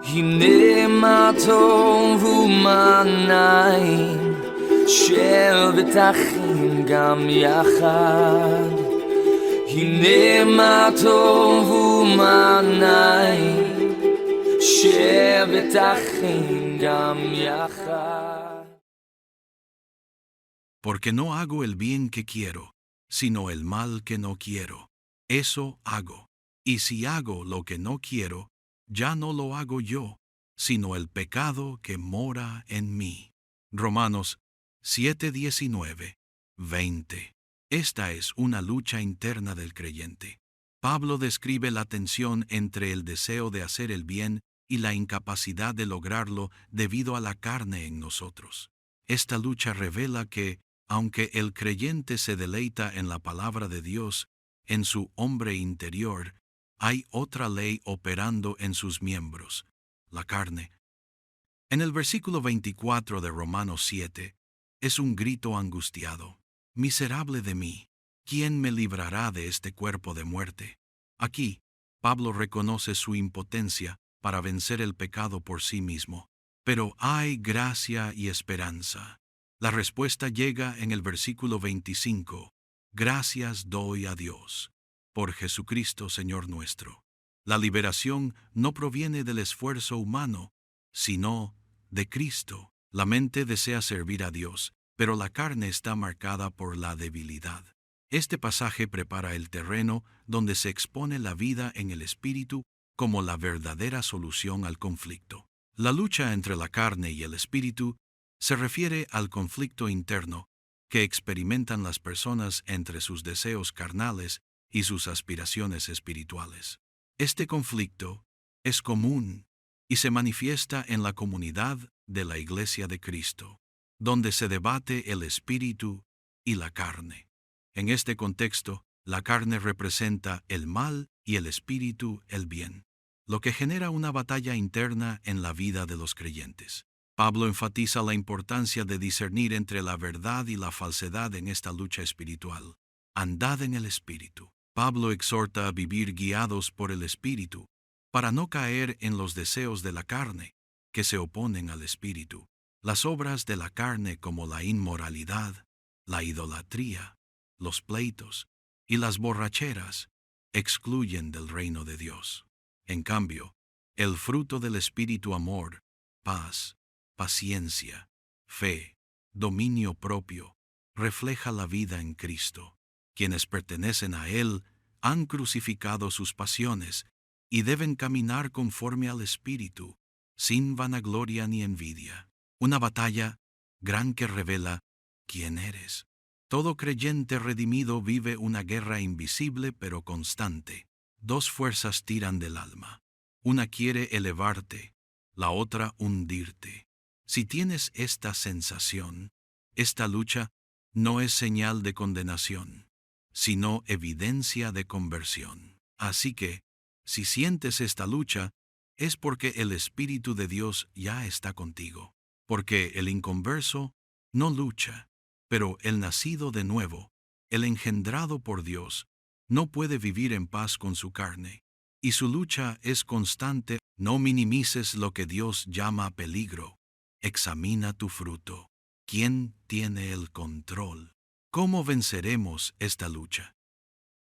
הנה מה טוב ומה נעים, שבטחים גם יחד. הנה מה טוב ומה נעים, שבטחים גם יחד. Porque no hago el bien que quiero, sino el mal que no quiero. Eso hago. Y si hago lo que no quiero, ya no lo hago yo, sino el pecado que mora en mí. Romanos 7:19-20. Esta es una lucha interna del creyente. Pablo describe la tensión entre el deseo de hacer el bien y la incapacidad de lograrlo debido a la carne en nosotros. Esta lucha revela que, aunque el creyente se deleita en la palabra de Dios, en su hombre interior, hay otra ley operando en sus miembros, la carne. En el versículo 24 de Romanos 7, es un grito angustiado. Miserable de mí, ¿quién me librará de este cuerpo de muerte? Aquí, Pablo reconoce su impotencia para vencer el pecado por sí mismo. Pero hay gracia y esperanza. La respuesta llega en el versículo 25. Gracias doy a Dios, por Jesucristo Señor nuestro. La liberación no proviene del esfuerzo humano, sino de Cristo. La mente desea servir a Dios, pero la carne está marcada por la debilidad. Este pasaje prepara el terreno donde se expone la vida en el Espíritu como la verdadera solución al conflicto. La lucha entre la carne y el Espíritu se refiere al conflicto interno que experimentan las personas entre sus deseos carnales y sus aspiraciones espirituales. Este conflicto es común y se manifiesta en la comunidad de la Iglesia de Cristo, donde se debate el espíritu y la carne. En este contexto, la carne representa el mal y el espíritu el bien, lo que genera una batalla interna en la vida de los creyentes. Pablo enfatiza la importancia de discernir entre la verdad y la falsedad en esta lucha espiritual. Andad en el espíritu. Pablo exhorta a vivir guiados por el espíritu, para no caer en los deseos de la carne, que se oponen al espíritu. Las obras de la carne como la inmoralidad, la idolatría, los pleitos y las borracheras excluyen del reino de Dios. En cambio, el fruto del espíritu amor, paz, paciencia, fe, dominio propio, refleja la vida en Cristo. Quienes pertenecen a Él han crucificado sus pasiones y deben caminar conforme al Espíritu, sin vanagloria ni envidia. Una batalla gran que revela quién eres. Todo creyente redimido vive una guerra invisible pero constante. Dos fuerzas tiran del alma. Una quiere elevarte, la otra hundirte. Si tienes esta sensación, esta lucha no es señal de condenación, sino evidencia de conversión. Así que, si sientes esta lucha, es porque el Espíritu de Dios ya está contigo. Porque el inconverso no lucha, pero el nacido de nuevo, el engendrado por Dios, no puede vivir en paz con su carne, y su lucha es constante. No minimices lo que Dios llama peligro. Examina tu fruto. ¿Quién tiene el control? ¿Cómo venceremos esta lucha?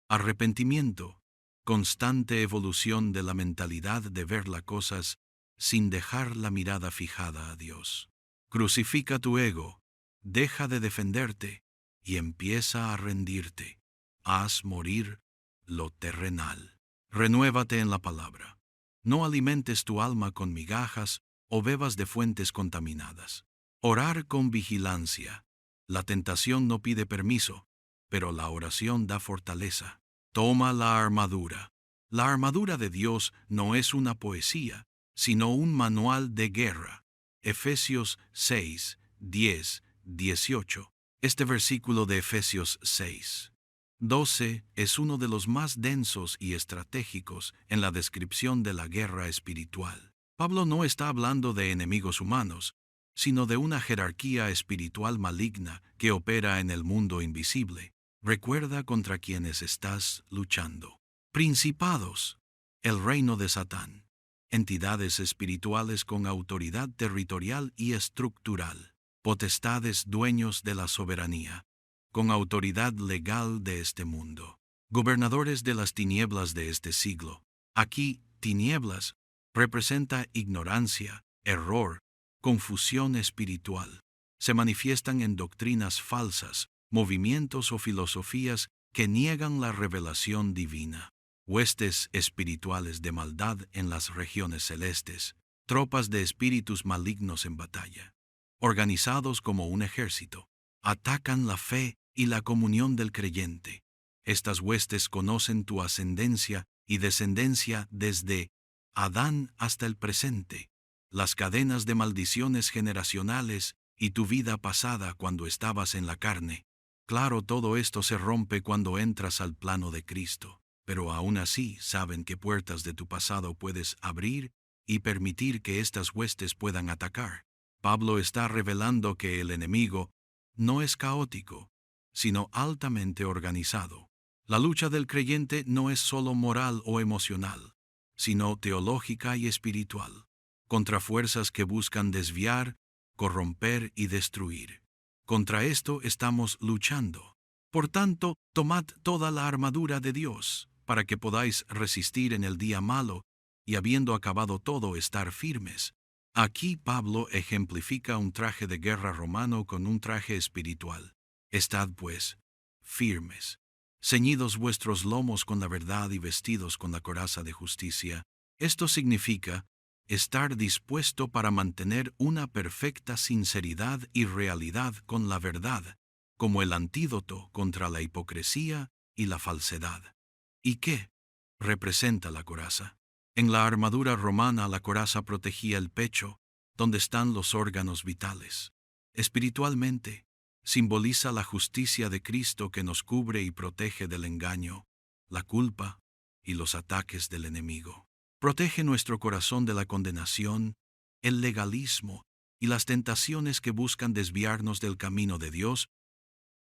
Arrepentimiento, constante evolución de la mentalidad de ver las cosas sin dejar la mirada fijada a Dios. Crucifica tu ego, deja de defenderte y empieza a rendirte. Haz morir lo terrenal. Renuévate en la palabra. No alimentes tu alma con migajas o bebas de fuentes contaminadas. Orar con vigilancia. La tentación no pide permiso, pero la oración da fortaleza. Toma la armadura. La armadura de Dios no es una poesía, sino un manual de guerra. Efesios 6, 10, 18. Este versículo de Efesios 6, 12 es uno de los más densos y estratégicos en la descripción de la guerra espiritual. Pablo no está hablando de enemigos humanos, sino de una jerarquía espiritual maligna que opera en el mundo invisible. Recuerda contra quienes estás luchando. Principados, el reino de Satán. entidades espirituales con autoridad territorial y estructural, potestades dueños de la soberanía, con autoridad legal de este mundo, gobernadores de las tinieblas de este siglo. Aquí, tinieblas representa ignorancia, error, confusión espiritual. Se manifiestan en doctrinas falsas, movimientos o filosofías que niegan la revelación divina. Huestes espirituales de maldad en las regiones celestes, tropas de espíritus malignos en batalla, organizados como un ejército, atacan la fe y la comunión del creyente. Estas huestes conocen tu ascendencia y descendencia desde Adán hasta el presente, las cadenas de maldiciones generacionales y tu vida pasada cuando estabas en la carne. Claro, todo esto se rompe cuando entras al plano de Cristo, pero aún así saben qué puertas de tu pasado puedes abrir y permitir que estas huestes puedan atacar. Pablo está revelando que el enemigo no es caótico, sino altamente organizado. La lucha del creyente no es solo moral o emocional, sino teológica y espiritual, contra fuerzas que buscan desviar, corromper y destruir. Contra esto estamos luchando. Por tanto, tomad toda la armadura de Dios, para que podáis resistir en el día malo, y habiendo acabado todo, estar firmes. Aquí Pablo ejemplifica un traje de guerra romano con un traje espiritual. Estad, pues, firmes, ceñidos vuestros lomos con la verdad y vestidos con la coraza de justicia. Esto significa estar dispuesto para mantener una perfecta sinceridad y realidad con la verdad, como el antídoto contra la hipocresía y la falsedad. ¿Y qué representa la coraza? En la armadura romana la coraza protegía el pecho, donde están los órganos vitales. Espiritualmente, simboliza la justicia de Cristo que nos cubre y protege del engaño, la culpa y los ataques del enemigo. Protege nuestro corazón de la condenación, el legalismo y las tentaciones que buscan desviarnos del camino de Dios,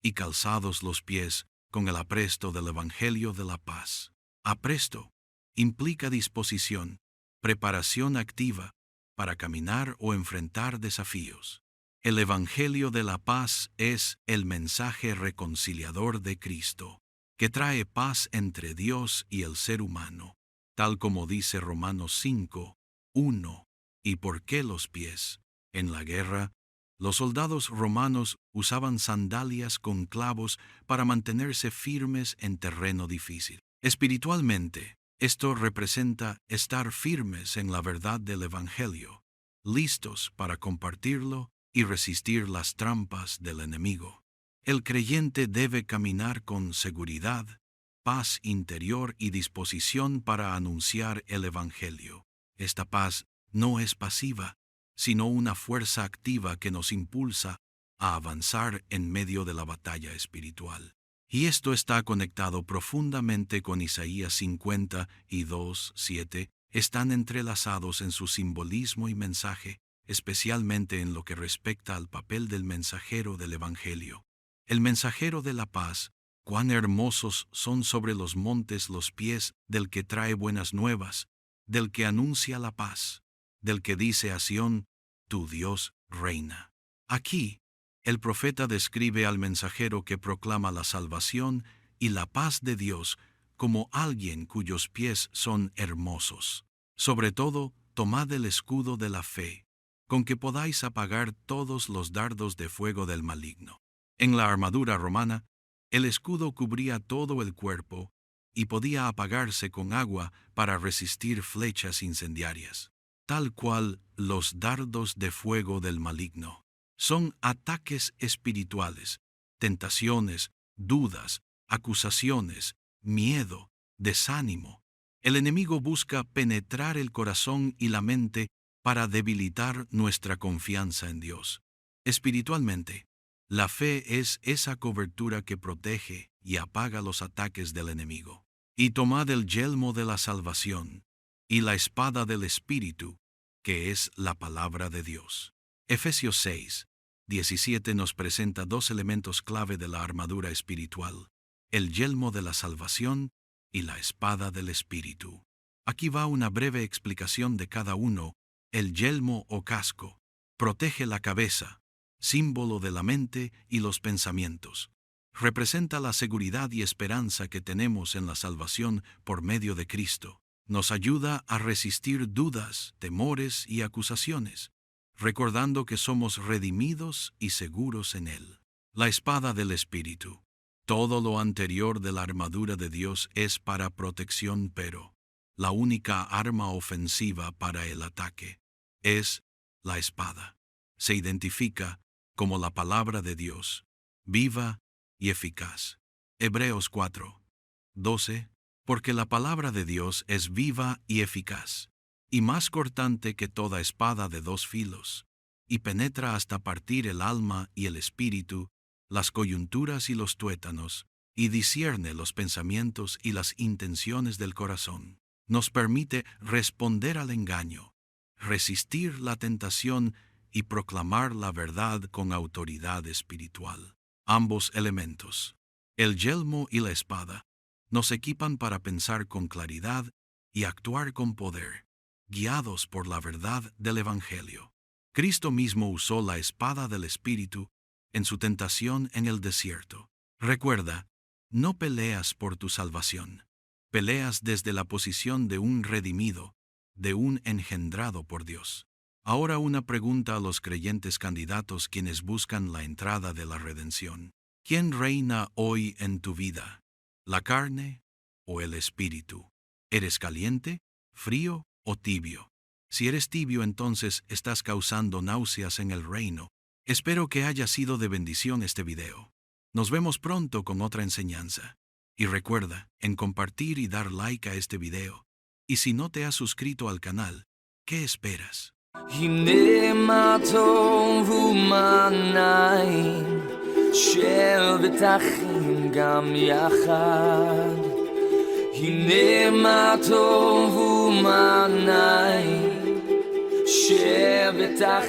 y calzados los pies con el apresto del Evangelio de la paz. Apresto implica disposición, preparación activa para caminar o enfrentar desafíos. El Evangelio de la paz es el mensaje reconciliador de Cristo, que trae paz entre Dios y el ser humano, tal como dice Romanos 5, 1. ¿Y por qué los pies? En la guerra, los soldados romanos usaban sandalias con clavos para mantenerse firmes en terreno difícil. Espiritualmente, esto representa estar firmes en la verdad del Evangelio, listos para compartirlo y resistir las trampas del enemigo. El creyente debe caminar con seguridad, paz interior y disposición para anunciar el Evangelio. Esta paz no es pasiva, sino una fuerza activa que nos impulsa a avanzar en medio de la batalla espiritual. Y esto está conectado profundamente con Isaías 50 y 2:7, están entrelazados en su simbolismo y mensaje, especialmente en lo que respecta al papel del mensajero del Evangelio. El mensajero de la paz, cuán hermosos son sobre los montes los pies del que trae buenas nuevas, del que anuncia la paz, del que dice a Sión, tu Dios reina. Aquí, el profeta describe al mensajero que proclama la salvación y la paz de Dios como alguien cuyos pies son hermosos. Sobre todo, tomad el escudo de la fe, con que podáis apagar todos los dardos de fuego del maligno. En la armadura romana, el escudo cubría todo el cuerpo y podía apagarse con agua para resistir flechas incendiarias, tal cual los dardos de fuego del maligno. Son ataques espirituales, tentaciones, dudas, acusaciones, miedo, desánimo. El enemigo busca penetrar el corazón y la mente para debilitar nuestra confianza en Dios. Espiritualmente, la fe es esa cobertura que protege y apaga los ataques del enemigo. Y tomad el yelmo de la salvación y la espada del Espíritu, que es la palabra de Dios. Efesios 6:17 nos presenta dos elementos clave de la armadura espiritual: el yelmo de la salvación y la espada del Espíritu. Aquí va una breve explicación de cada uno. El yelmo o casco protege la cabeza, símbolo de la mente y los pensamientos. Representa la seguridad y esperanza que tenemos en la salvación por medio de Cristo. Nos ayuda a resistir dudas, temores y acusaciones, recordando que somos redimidos y seguros en Él. La espada del Espíritu. Todo lo anterior de la armadura de Dios es para protección, pero la única arma ofensiva para el ataque es la espada. Se identifica como la palabra de Dios, viva y eficaz. Hebreos 4:12. Porque la palabra de Dios es viva y eficaz, y más cortante que toda espada de dos filos, y penetra hasta partir el alma y el espíritu, las coyunturas y los tuétanos, y discierne los pensamientos y las intenciones del corazón. Nos permite responder al engaño, resistir la tentación y proclamar la verdad con autoridad espiritual. Ambos elementos, el yelmo y la espada, nos equipan para pensar con claridad y actuar con poder, guiados por la verdad del Evangelio. Cristo mismo usó la espada del Espíritu en su tentación en el desierto. Recuerda, no peleas por tu salvación. Peleas desde la posición de un redimido, de un engendrado por Dios. Ahora una pregunta a los creyentes candidatos quienes buscan la entrada de la redención. ¿Quién reina hoy en tu vida? ¿La carne o el espíritu? ¿Eres caliente, frío o tibio? Si eres tibio, entonces estás causando náuseas en el reino. Espero que haya sido de bendición este video. Nos vemos pronto con otra enseñanza. Y recuerda en compartir y dar like a este video. Y si no te has suscrito al canal, ¿qué esperas? הנה מה טוב ומה נעים, שבטחים גם יחד. הנה מה טוב ומה נעים, שבטחים